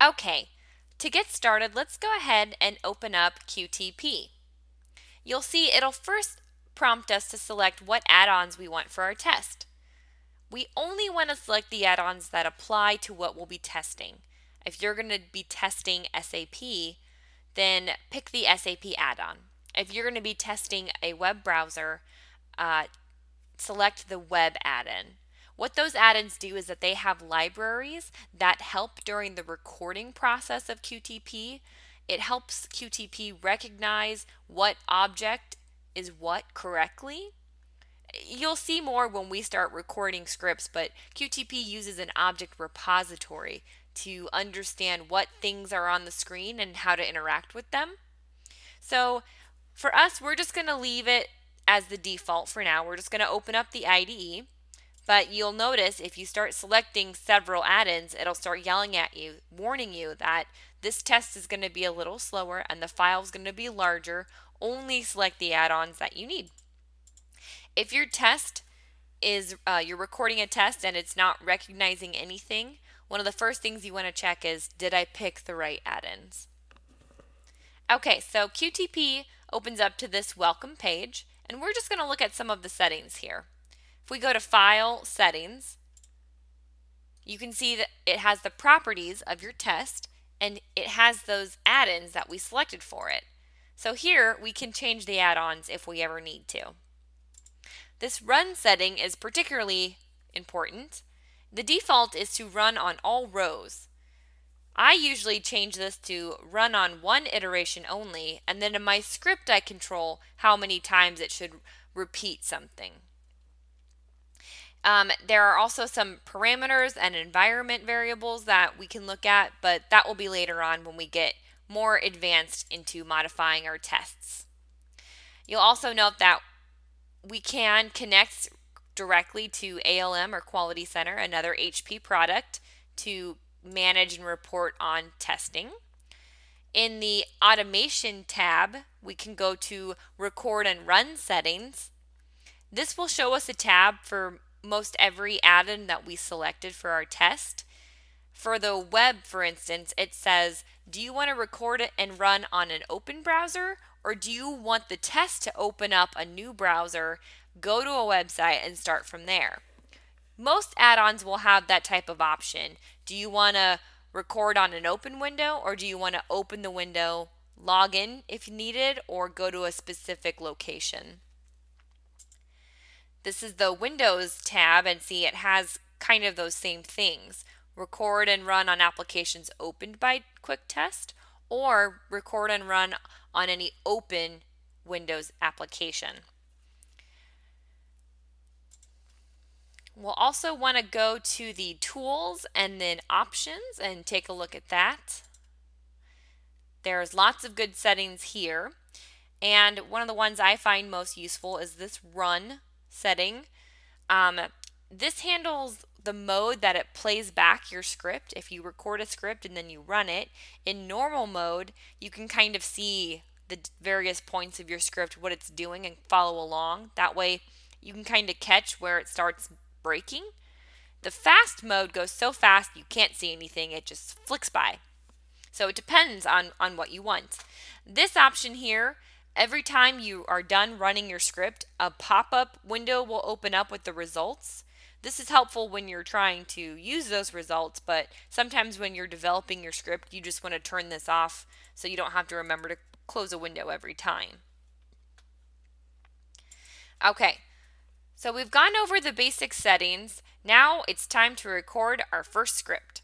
Okay, to get started, let's go ahead and open up QTP. You'll see it'll first prompt us to select what add-ons we want for our test. We only want to select the add-ons that apply to what we'll be testing. If you're going to be testing SAP, then pick the SAP add-on. If you're going to be testing a web browser, select the web add-in. What those add-ins do is that they have libraries that help during the recording process of QTP. It helps QTP recognize what object is what correctly. You'll see more when we start recording scripts, but QTP uses an object repository to understand what things are on the screen and how to interact with them. So for us, we're just going to leave it as the default for now. We're just going to open up the IDE, but you'll notice if you start selecting several add-ins, it'll start yelling at you, warning you that this test is going to be a little slower and the file is going to be larger. Only select the add-ons that you need. If your test is, you're recording a test and it's not recognizing anything, one of the first things you want to check is, did I pick the right add-ins? Okay, so QTP opens up to this welcome page, and we're just going to look at some of the settings here. If we go to File, Settings, you can see that it has the properties of your test, and it has those add-ins that we selected for it. So here, we can change the add-ons if we ever need to. This run setting is particularly important. The default is to run on all rows. I usually change this to run on one iteration only, and then in my script I control how many times it should repeat something. There are also some parameters and environment variables that we can look at, but that will be later on when we get more advanced into modifying our tests. You'll also note that we can connect directly to ALM or Quality Center, another HP product, to manage and report on testing. In the Automation tab, we can go to Record and Run Settings. This will show us a tab for most every add-in that we selected for our test. For the web, for instance, it says, do you want to record it and run on an open browser, or do you want the test to open up a new browser, go to a website, and start from there? Most add-ons will have that type of option. Do you want to record on an open window, or do you want to open the window, log in if needed, or go to a specific location? This is the Windows tab, and see it has kind of those same things. Record and run on applications opened by QuickTest, or record and run on any open Windows application. We'll also want to go to the Tools and then Options and take a look at that. There's lots of good settings here, and one of the ones I find most useful is this Run setting. This handles the mode that it plays back your script. If you record a script and then you run it, in normal mode, you can kind of see the various points of your script, what it's doing, and follow along. That way, you can kind of catch where it starts breaking. The fast mode goes so fast you can't see anything, it just flicks by. So it depends on what you want. This option here, every time you are done running your script, a pop-up window will open up with the results. This is helpful when you're trying to use those results, but sometimes when you're developing your script, you just want to turn this off so you don't have to remember to close a window every time. Okay, so we've gone over the basic settings. Now it's time to record our first script.